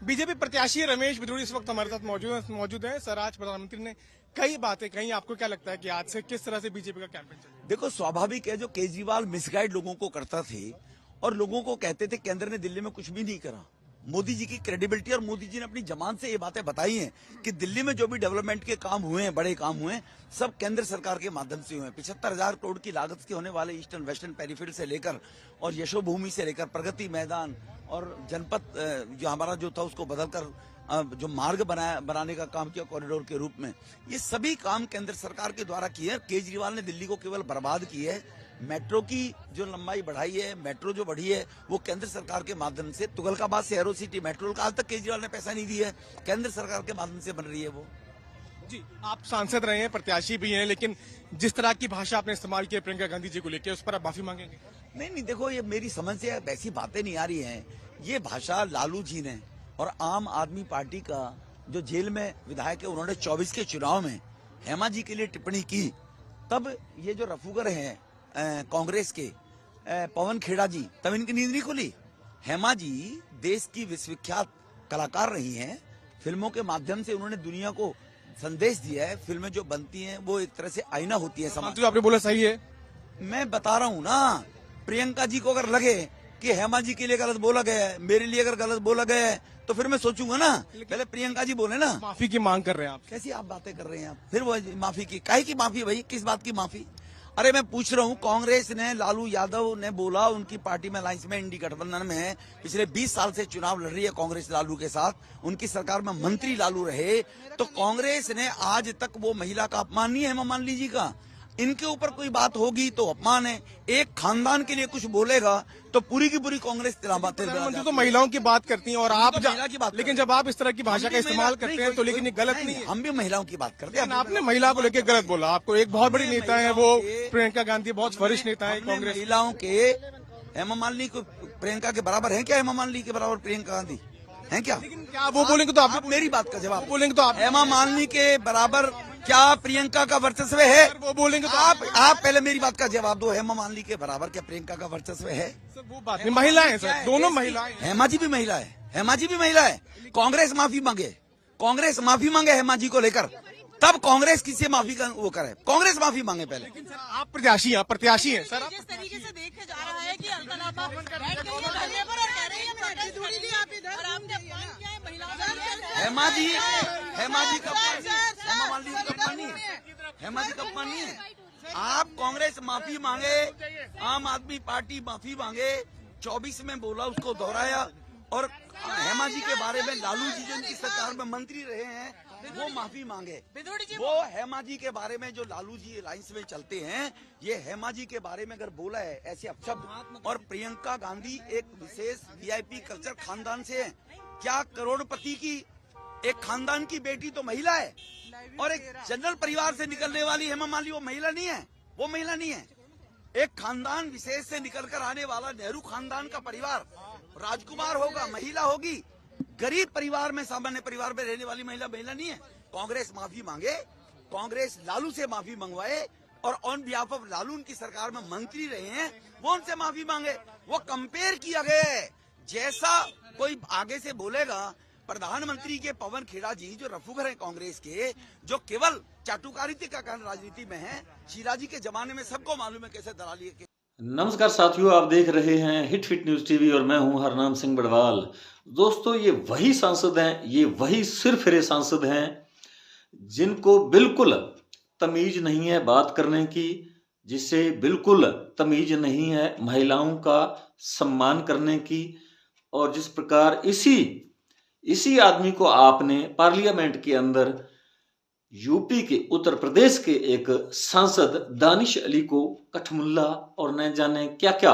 BJP प्रत्याशी रमेश बिधूड़ी इस वक्त हमारे साथ मौजूद है। सर, आज प्रधानमंत्री ने कई बातें कही, आपको क्या लगता है कि आज से किस तरह से बीजेपी का कैंपेन चलेगा? देखो, स्वाभाविक है, जो केजरीवाल मिसगाइड लोगों को करता थे और लोगों को कहते थे केंद्र ने दिल्ली में कुछ भी नहीं करा। मोदी जी की क्रेडिबिलिटी और मोदी जी ने अपनी जबान से ये बातें बताई हैं कि दिल्ली में जो भी डेवलपमेंट के काम हुए हैं, बड़े काम हुए हैं, सब केंद्र सरकार के माध्यम से हुए हैं। 75,000 करोड़ की लागत के होने वाले ईस्टर्न वेस्टर्न पेरीफेरल से लेकर और यशोभूमि से लेकर प्रगति मैदान और जनपद जो हमारा जो था उसको बदलकर जो मार्ग बनाने का काम किया कॉरिडोर के रूप में, ये सभी काम केंद्र सरकार के द्वारा किए हैं। केजरीवाल ने दिल्ली को केवल बर्बाद की है। मेट्रो की जो लंबाई बढ़ाई है, मेट्रो जो बढ़ी है, वो केंद्र सरकार के माध्यम से। तुगलकाबाद से एरो सिटी मेट्रो का आज तक केजरीवाल ने पैसा नहीं दिया है, केंद्र सरकार के माध्यम से बन रही है वो। जी, आप सांसद रहे हैं, प्रत्याशी भी हैं, लेकिन जिस तरह की भाषा आपने इस्तेमाल की प्रियंका गांधी जी को लेकर, उस पर आप माफी मांगेंगे? नहीं, देखो, ये मेरी समझ से ऐसी बातें नहीं आ रही हैं। ये भाषा लालू जी ने और आम आदमी पार्टी का जो जेल में विधायक है, उन्होंने 24 के चुनाव में हेमा जी के लिए टिप्पणी की, तब ये जो रफूगर हैं कांग्रेस के पवन खेड़ा जी, तब इनकी नींद नहीं खुली। हेमा जी देश की विश्वविख्यात कलाकार रही हैं। फिल्मों के माध्यम से उन्होंने दुनिया को संदेश दिया है। फिल्में जो बनती हैं वो एक तरह से आईना होती है समाज। तो आपने बोला सही है। मैं बता रहा हूँ ना, प्रियंका जी को अगर लगे कि हेमा जी के लिए गलत बोला गया है, मेरे लिए अगर गलत बोला गया है, तो फिर मैं सोचूंगा ना, पहले प्रियंका जी बोले ना। माफी की मांग कर रहे हैं आप? कैसी आप बातें कर रहे हैं आप? फिर वो माफी की, काहे की माफी भाई? किस बात की माफी? अरे मैं पूछ रहा हूँ, कांग्रेस ने, लालू यादव ने बोला, उनकी पार्टी में अलायंस में, इंडी गठबंधन में है, पिछले 20 साल से चुनाव लड़ रही है कांग्रेस लालू के साथ, उनकी सरकार में मंत्री लालू रहे, तो कांग्रेस ने आज तक वो महिला का अपमान नहीं है हेमा मालिनी जी का। इनके ऊपर कोई बात होगी तो अपमान है। एक खानदान के लिए कुछ बोलेगा तो पूरी की पूरी कांग्रेस प्रधानमंत्री तो महिलाओं की बात करती हैं और आप महिला की बात, लेकिन जब आप इस तरह की भाषा का इस्तेमाल करते हैं तो लेकिन ये गलत नहीं है। हम भी महिलाओं की बात करते हैं। आपने महिला को लेकर गलत बोला। आपको एक बहुत बड़ी नेता है वो प्रियंका गांधी, बहुत वरिष्ठ नेता है कांग्रेस। महिलाओं के हेमा मालिनी को प्रियंका के बराबर है क्या? हेमा मालिनी के बराबर प्रियंका गांधी है क्या? लेकिन क्या वो बोलेंगे तो आप मेरी बात का जवाब बोलेंगे तो आप हेमा मालिनी के बराबर क्या प्रियंका का वर्चस्व है? वो बोलेंगे तो आप पहले मेरी बात का जवाब दो। हेमा मालिनी के बराबर क्या प्रियंका का वर्चस्व है? सर वो बात नहीं, महिलाएं सर, दोनों महिलाएं। हेमा जी भी महिला है, हेमा जी भी महिला है। कांग्रेस माफी मांगे, कांग्रेस माफी मांगे हेमा जी को लेकर, तब कांग्रेस किसी माफी का वो करे। कांग्रेस माफी मांगे पहले। लेकिन सर आप प्रत्याशी हैं सर। जिस तरीके से देखे जा रहा है कि अलकनंदा बैठ गई है धरने पर और कह रही है प्रोटेस्ट करेंगे, और आपने अपमान किया है महिलाओं का। हेमा जी का अपमान, हेमा मालिनी का अपमान नहीं है, हेमा जी का अपमान नहीं है। आप कांग्रेस माफी मांगे, आम आदमी पार्टी माफी मांगे, 24 में बोला, उसको दोहराया, और हेमा जी के बारे में लालू जी जिनकी सरकार में मंत्री रहे हैं वो माफी मांगे। वो हेमा जी के बारे में जो लालू जी अलायंस में चलते हैं, ये हेमा जी के बारे में अगर बोला है ऐसे अपशब्द, और प्रियंका गांधी एक विशेष वीआईपी कल्चर खानदान से है। क्या करोड़पति की एक खानदान की बेटी तो महिला है, और एक जनरल परिवार से निकलने वाली हेमा मालिनी वो महिला नहीं है? वो महिला नहीं है। एक खानदान विशेष से निकलकर आने वाला नेहरू खानदान का परिवार, राजकुमार होगा, महिला होगी। गरीब परिवार में, सामान्य परिवार में रहने वाली महिला नहीं है। कांग्रेस माफी मांगे, कांग्रेस लालू से माफी मंगवाए, और ऑन बिहाफ ऑफ लालू उनकी सरकार में मंत्री रहे हैं, वो उनसे माफी मांगे। वो कंपेयर किया गया है। जैसा कोई आगे से बोलेगा, प्रधानमंत्री के पवन खेड़ा जी जो रफूगर हैं कांग्रेस के, जो केवल चाटुकारिता का कारण राजनीति में है, शिराजी के जमाने में सबको मालूम है कैसे दलाली है। नमस्कार साथियों, आप देख रहे हैं हिट फिट न्यूज टीवी और मैं हूं हरनाम सिंह बड़वाल। दोस्तों, ये वही सांसद हैं, ये वही सिरफिरे सांसद हैं जिनको बिल्कुल तमीज नहीं है बात करने की, जिससे बिल्कुल तमीज नहीं है महिलाओं का सम्मान करने की। और जिस प्रकार इसी आदमी को आपने पार्लियामेंट के अंदर यूपी के, उत्तर प्रदेश के एक सांसद दानिश अली को कठमुल्ला और न जाने क्या क्या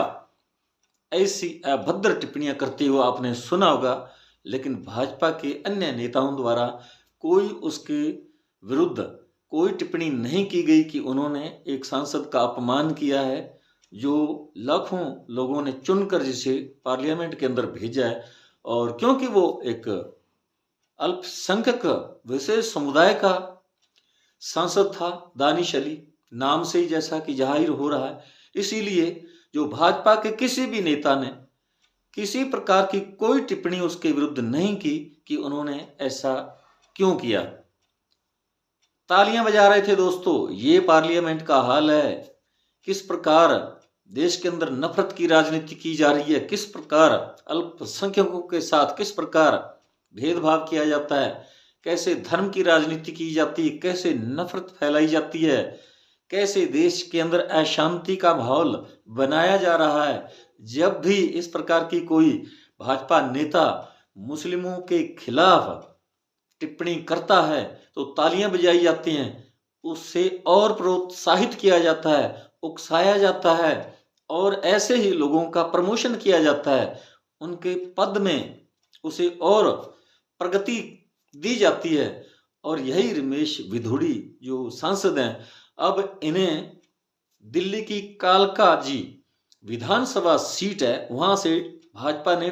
ऐसी अभद्र टिप्पणियां करते हुए आपने सुना होगा, लेकिन भाजपा के अन्य नेताओं द्वारा कोई उसके विरुद्ध कोई टिप्पणी नहीं की गई कि उन्होंने एक सांसद का अपमान किया है, जो लाखों लोगों ने चुनकर जिसे पार्लियामेंट के अंदर भेजा है। और क्योंकि वो एक अल्पसंख्यक विशेष समुदाय का सांसद था, दानिश अली, नाम से ही जैसा कि जाहिर हो रहा है, इसीलिए जो भाजपा के किसी भी नेता ने किसी प्रकार की कोई टिप्पणी उसके विरुद्ध नहीं की कि उन्होंने ऐसा क्यों किया। तालियां बजा रहे थे दोस्तों। ये पार्लियामेंट का हाल है। किस प्रकार देश के अंदर नफरत की राजनीति की जा रही है, किस प्रकार अल्पसंख्यकों के साथ किस प्रकार भेदभाव किया जाता है, कैसे धर्म की राजनीति की जाती है, कैसे नफरत फैलाई जाती है, कैसे देश के अंदर अशांति का माहौल बनाया जा रहा है। जब भी इस प्रकार की कोई भाजपा नेता मुस्लिमों के खिलाफ टिप्पणी करता है तो तालियां बजाई जाती हैं, उससे और प्रोत्साहित किया जाता है, उकसाया जाता है और ऐसे ही लोगों का प्रमोशन किया जाता है, उनके पद में उसे और प्रगति दी जाती है। और यही रमेश विधुड़ी जो सांसद हैं, अब इन्हें दिल्ली की कालका जी विधानसभा सीट है, वहां से भाजपा ने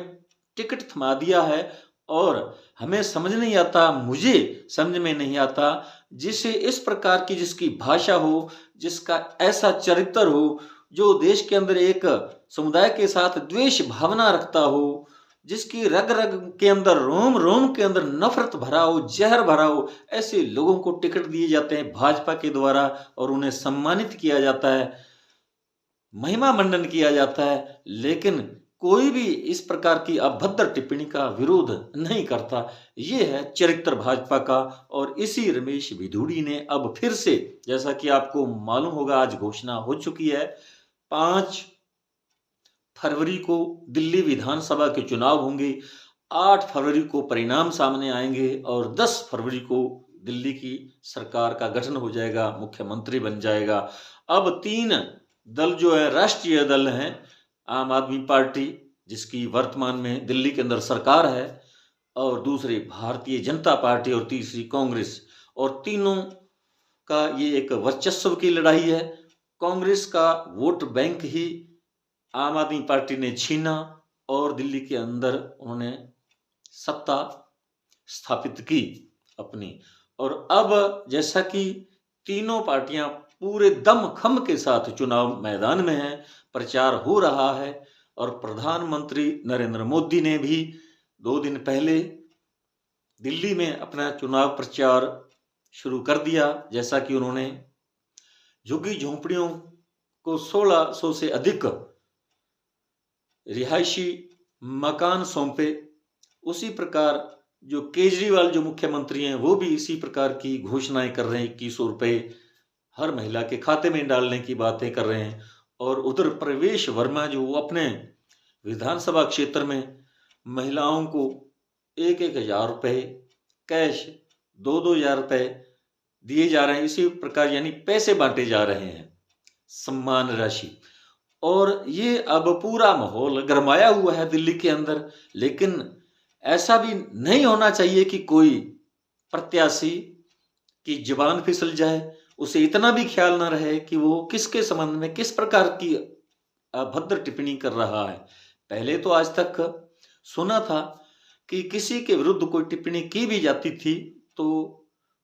टिकट थमा दिया है। और हमें समझ नहीं आता, मुझे समझ में नहीं आता, जिसे इस प्रकार की जिसकी भाषा हो, जिसका ऐसा चरित्र हो, जो देश के अंदर एक समुदाय के साथ द्वेष भावना रखता हो, जिसकी रग रग के अंदर रोम रोम के अंदर नफरत भरा हो, जहर भरा हो, ऐसे लोगों को टिकट दिए जाते हैं भाजपा के द्वारा और उन्हें सम्मानित किया जाता है, महिमा मंडन किया जाता है। लेकिन कोई भी इस प्रकार की अभद्र टिप्पणी का विरोध नहीं करता। ये है चरित्र भाजपा का। और इसी रमेश विधुड़ी ने अब फिर से, जैसा कि आपको मालूम होगा, आज घोषणा हो चुकी है 5 फरवरी को दिल्ली विधानसभा के चुनाव होंगे, 8 फरवरी को परिणाम सामने आएंगे और 10 फरवरी को दिल्ली की सरकार का गठन हो जाएगा, मुख्यमंत्री बन जाएगा। अब 3 दल जो है राष्ट्रीय दल हैं, आम आदमी पार्टी जिसकी वर्तमान में दिल्ली के अंदर सरकार है, और दूसरी भारतीय जनता पार्टी और तीसरी कांग्रेस, और तीनों का ये एक वर्चस्व की लड़ाई है। कांग्रेस का वोट बैंक ही आम आदमी पार्टी ने छीना और दिल्ली के अंदर उन्होंने सत्ता स्थापित की अपनी। और अब जैसा कि तीनों पार्टियां पूरे दमखम के साथ चुनाव मैदान में हैं, प्रचार हो रहा है, और प्रधानमंत्री नरेंद्र मोदी ने भी 2 दिन पहले दिल्ली में अपना चुनाव प्रचार शुरू कर दिया। जैसा कि उन्होंने झुग्गी झोंपड़ियों को 1600 से अधिक रिहायशी मकान सौंपे। उसी प्रकार जो केजरीवाल जो मुख्यमंत्री हैं, वो भी इसी प्रकार की घोषणाएं कर रहे हैं, 2100 रुपए हर महिला के खाते में डालने की बातें कर रहे हैं। और उधर प्रवेश वर्मा जो अपने विधानसभा क्षेत्र में महिलाओं को 1-1 हजार रुपए कैश, 2-2 हजार रुपए दिए जा रहे हैं। इसी प्रकार यानी पैसे बांटे जा रहे हैं, सम्मान राशि। और ये अब पूरा माहौल गरमाया हुआ है दिल्ली के अंदर। लेकिन ऐसा भी नहीं होना चाहिए कि कोई प्रत्याशी की जुबान फिसल जाए, उसे इतना भी ख्याल न रहे कि वो किसके संबंध में किस प्रकार की अभद्र टिप्पणी कर रहा है। पहले तो आज तक सुना था कि किसी के विरुद्ध कोई टिप्पणी की भी जाती थी तो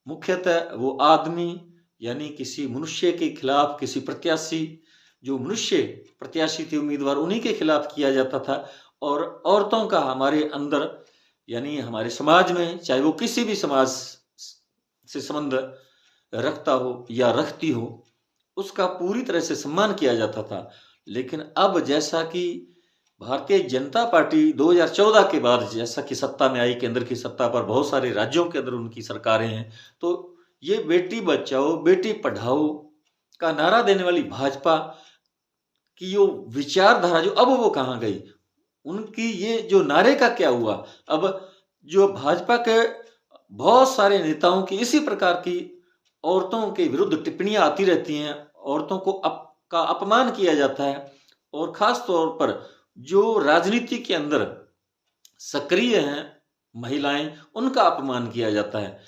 मुख्यतः वो आदमी यानी किसी मनुष्य के खिलाफ, किसी प्रत्याशी जो मनुष्य प्रत्याशी थे उम्मीदवार, उन्हीं के खिलाफ किया जाता था। और औरतों का हमारे अंदर यानी हमारे समाज में, चाहे वो किसी भी समाज से संबंध रखता हो या रखती हो, उसका पूरी तरह से सम्मान किया जाता था। लेकिन अब जैसा कि भारतीय जनता पार्टी 2014 के बाद जैसा कि सत्ता में आई, केंद्र की सत्ता पर बहुत सारे राज्यों के अंदर उनकी सरकारें हैं, तो ये बेटी बचाओ बेटी पढ़ाओ का नारा देने वाली भाजपा की जो विचारधारा जो अब वो कहाँ गई, उनकी ये जो नारे का क्या हुआ। अब जो भाजपा के बहुत सारे नेताओं की इसी प्रकार की औरतों के विरुद्ध टिप्पणियां आती रहती हैं, औरतों को का अपमान किया जाता है, और खास तौर पर जो राजनीति के अंदर सक्रिय हैं महिलाएं, उनका अपमान किया जाता है।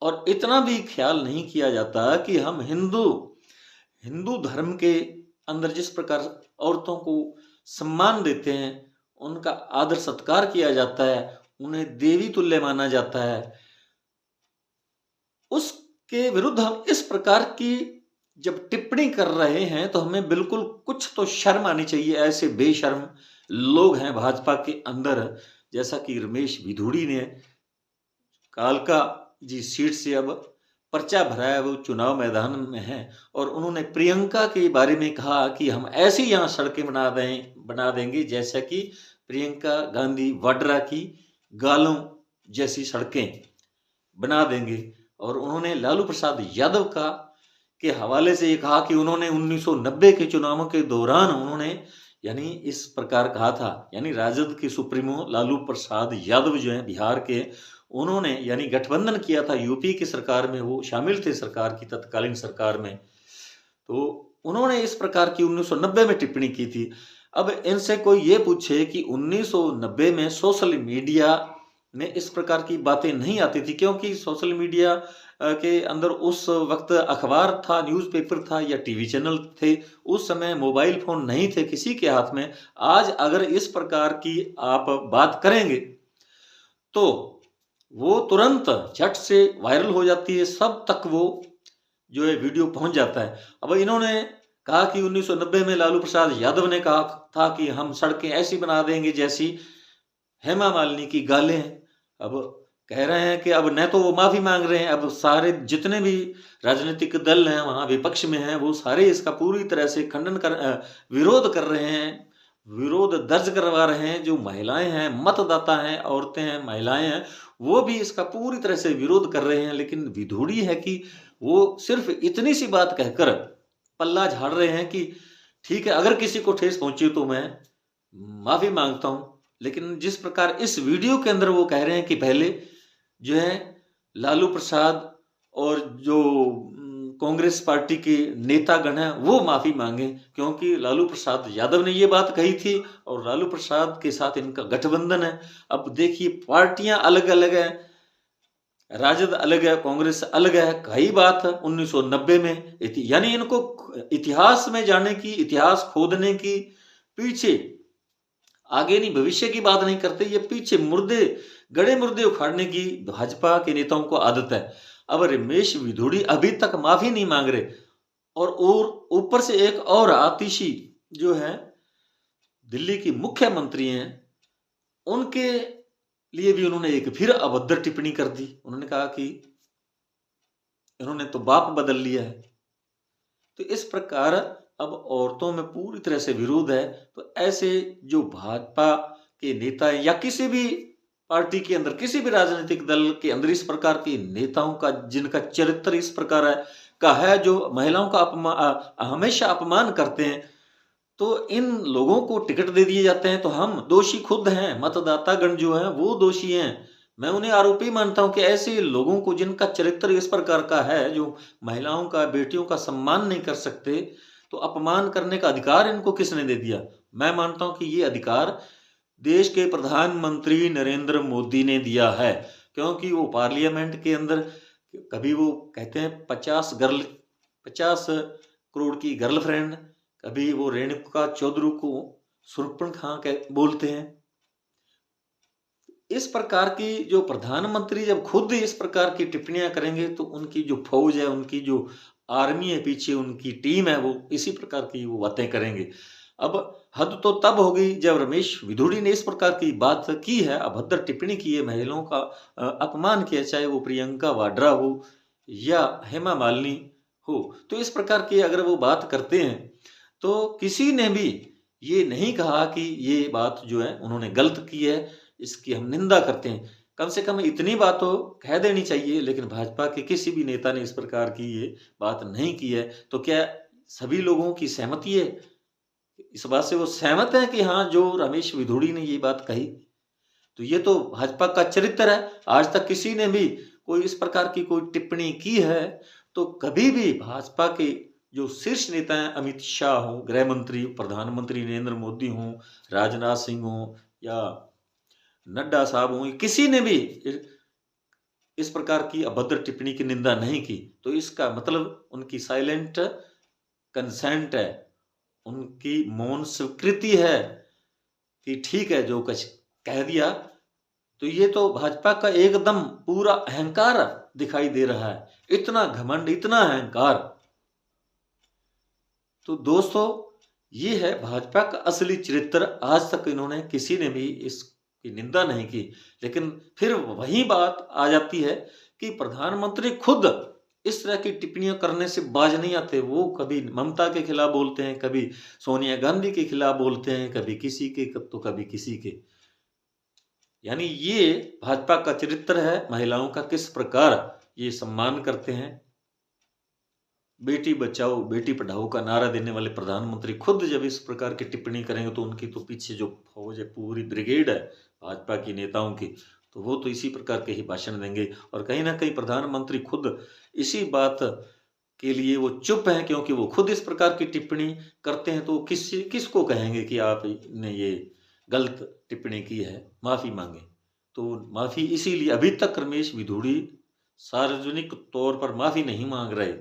और इतना भी ख्याल नहीं किया जाता कि हम हिंदू धर्म के अंदर जिस प्रकार औरतों को सम्मान देते हैं, उनका आदर सत्कार किया जाता है, उन्हें देवी तुल्य माना जाता है, उसके विरुद्ध हम इस प्रकार की जब टिप्पणी कर रहे हैं तो हमें बिल्कुल कुछ तो शर्म आनी चाहिए। ऐसे बेशर्म लोग हैं भाजपा के अंदर, जैसा कि रमेश विधुड़ी ने कालका जी सीट से अब पर्चा भरा है, वो चुनाव मैदान में है, और उन्होंने प्रियंका के बारे में कहा कि हम ऐसी यहाँ सड़कें बना देंगे जैसा कि प्रियंका गांधी वाड्रा की गालों जैसी सड़कें बना देंगे। और उन्होंने लालू प्रसाद यादव का के हवाले से ये कहा कि उन्होंने 1990 के चुनावों के दौरान उन्होंने यानी इस प्रकार कहा था, यानी राजद के सुप्रीमो लालू प्रसाद यादव जो हैं बिहार के, उन्होंने यानी गठबंधन किया था यूपी की सरकार में, वो शामिल थे सरकार की तत्कालीन सरकार में, तो उन्होंने इस प्रकार की 1990 में टिप्पणी की थी। अब इनसे कोई ये पूछे कि 1990 में सोशल मीडिया में इस प्रकार की बातें नहीं आती थी, क्योंकि सोशल मीडिया के अंदर उस वक्त अखबार था, न्यूज़पेपर था या टीवी चैनल थे, उस समय मोबाइल फोन नहीं थे किसी के हाथ में। आज अगर इस प्रकार की आप बात करेंगे तो वो तुरंत झट से वायरल हो जाती है, सब तक वो जो है वीडियो पहुंच जाता है। अब इन्होंने कहा कि 1990 में लालू प्रसाद यादव ने कहा था कि हम सड़कें ऐसी बना देंगे जैसी हेमा मालिनी की गालें हैं। अब कह रहे हैं कि अब न तो वो माफी मांग रहे हैं, अब सारे जितने भी राजनीतिक दल हैं वहां विपक्ष में हैं, वो सारे इसका पूरी तरह से विरोध कर रहे हैं, विरोध दर्ज करवा रहे हैं। जो महिलाएं हैं, मतदाता हैं, औरतें हैं, महिलाएं हैं, वो भी इसका पूरी तरह से विरोध कर रहे हैं। लेकिन विधुड़ी है कि वो सिर्फ इतनी सी बात कहकर पल्ला झाड़ रहे हैं कि ठीक है, अगर किसी को ठेस पहुंची तो मैं माफी मांगता हूं। लेकिन जिस प्रकार इस वीडियो के अंदर वो कह रहे हैं कि पहले जो है लालू प्रसाद और जो कांग्रेस पार्टी के नेतागण हैं वो माफी मांगे, क्योंकि लालू प्रसाद यादव ने ये बात कही थी और लालू प्रसाद के साथ इनका गठबंधन है। अब देखिए, पार्टियां अलग अलग है, राजद अलग है, कांग्रेस अलग है, कई बात 1990 में यानी इनको इतिहास में जाने की, इतिहास खोदने की, पीछे आगे नहीं भविष्य की बात नहीं करते, ये पीछे गड़े मुर्दे उखाड़ने की भाजपा के नेताओं को आदत है। अब रमेश विधुड़ी अभी तक माफी नहीं मांग रहे, और ऊपर से एक और आतिशी जो है दिल्ली की मुख्यमंत्री हैं, उनके लिए भी उन्होंने एक फिर अभद्र टिप्पणी कर दी। उन्होंने कहा कि इन्होंने तो बाप बदल लिया है। तो इस प्रकार अब औरतों में पूरी तरह से विरोध है। तो ऐसे जो भाजपा के नेता है या किसी भी पार्टी के अंदर, किसी भी राजनीतिक दल के अंदर इस प्रकार के नेताओं का, जिनका चरित्र इस प्रकार है, जो महिलाओं का हमेशा अपमान करते हैं, तो इन लोगों को टिकट दे दिए जाते हैं। तो हम दोषी खुद हैं, मतदातागण जो हैं वो दोषी हैं। मैं उन्हें आरोपी मानता हूं कि ऐसे लोगों को, जिनका चरित्र इस प्रकार का है, जो महिलाओं का, बेटियों का सम्मान नहीं कर सकते, तो अपमान करने का अधिकार इनको किसने दे दिया? मैं मानता हूं कि ये अधिकार देश के प्रधानमंत्री नरेंद्र मोदी ने दिया है, क्योंकि वो पार्लियामेंट के अंदर कभी वो कहते हैं 50 करोड़ की गर्लफ्रेंड, कभी वो रेणुका चौधरी को सुर्पणखा बोलते हैं। इस प्रकार की जो प्रधानमंत्री जब खुद इस प्रकार की टिप्पणियां करेंगे, तो उनकी जो फौज है, उनकी जो आर्मी है पीछे, उनकी टीम है, वो इसी प्रकार की वो बातें करेंगे। अब हद तो तब होगी जब रमेश विधुड़ी ने इस प्रकार की बात की है, अभद्र टिप्पणी की है, महिलाओं का अपमान किया, चाहे वो प्रियंका वाड्रा हो या हेमा मालिनी हो। तो इस प्रकार की अगर वो बात करते हैं, तो किसी ने भी ये नहीं कहा कि ये बात जो है उन्होंने गलत की है, इसकी हम निंदा करते हैं। कम से कम इतनी बात तो कह देनी चाहिए। लेकिन भाजपा के किसी भी नेता ने इस प्रकार की ये बात नहीं की है। तो क्या सभी लोगों की सहमति है? इस बात से वो सहमत है कि हाँ, जो रमेश विधुड़ी ने ये बात कही, तो ये तो भाजपा का चरित्र है। आज तक किसी ने भी कोई इस प्रकार की कोई टिप्पणी की है तो कभी भी भाजपा के जो शीर्ष नेता हैं, अमित शाह हो, गृह मंत्री, प्रधानमंत्री नरेंद्र मोदी हो, राजनाथ सिंह हो या नड्डा साहब हो, किसी ने भी इस प्रकार की अभद्र टिप्पणी की निंदा नहीं की। तो इसका मतलब उनकी साइलेंट कंसेंट है, उनकी मौन स्वीकृति है कि ठीक है, जो कुछ कह दिया। तो ये तो भाजपा का एकदम पूरा अहंकार दिखाई दे रहा है, इतना घमंड, इतना अहंकार। तो दोस्तों, ये है भाजपा का असली चरित्र। आज तक इन्होंने किसी ने भी इसकी निंदा नहीं की, लेकिन फिर वही बात आ जाती है कि प्रधानमंत्री खुद इस तरह की टिप्पणियां करने से बाज नहीं आते। वो कभी ममता के खिलाफ बोलते हैं, कभी सोनिया गांधी के खिलाफ बोलते हैं, कभी किसी के तो कभी किसी के। यानी ये भाजपा का चरित्र है। महिलाओं का किस प्रकार ये सम्मान करते हैं। बेटी बचाओ बेटी पढ़ाओ का नारा देने वाले प्रधानमंत्री खुद जब इस प्रकार की टिप्पणी करेंगे तो उनकी तो पीछे जो फौज है, पूरी ब्रिगेड है भाजपा की नेताओं की, तो वो तो इसी प्रकार के ही भाषण देंगे। और कहीं ना कहीं प्रधानमंत्री खुद इसी बात के लिए वो चुप हैं, क्योंकि वो खुद इस प्रकार की टिप्पणी करते हैं। तो किसको कहेंगे कि आपने ये गलत टिप्पणी की है, माफी मांगे। तो माफी इसीलिए अभी तक रमेश भिदुड़ी सार्वजनिक तौर पर माफी नहीं मांग रहे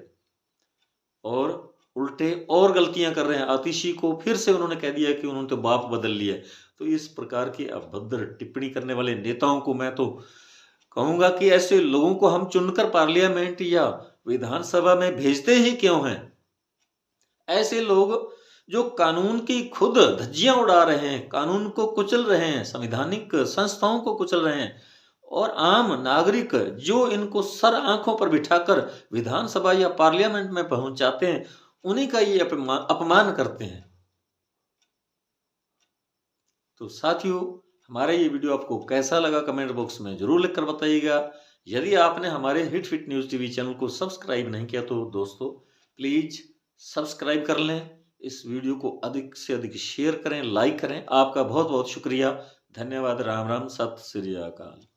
और उल्टे और गलतियां कर रहे हैं। आतिशी को फिर से उन्होंने कह दिया कि उन्होंने तो बाप बदल लिया है। तो इस प्रकार की अभद्र टिप्पणी करने वाले नेताओं को मैं तो कहूंगा कि ऐसे लोगों को हम चुनकर पार्लियामेंट या विधानसभा में भेजते ही क्यों हैं। ऐसे लोग जो कानून की खुद धज्जियां उड़ा रहे हैं, कानून को कुचल रहे हैं, संवैधानिक संस्थाओं को कुचल रहे हैं, और आम नागरिक जो इनको सर आंखों पर बिठाकर विधानसभा या पार्लियामेंट में पहुंचाते हैं, उन्हीं का ये अपमान करते हैं। तो साथियों, हमारा ये वीडियो आपको कैसा लगा कमेंट बॉक्स में जरूर लिखकर बताइएगा। यदि आपने हमारे hit fit news TV channel को सब्सक्राइब नहीं किया तो दोस्तों प्लीज सब्सक्राइब कर लें। इस वीडियो को अधिक से अधिक शेयर करें, लाइक करें। आपका बहुत बहुत शुक्रिया, धन्यवाद। राम राम, सत श्री अकाल।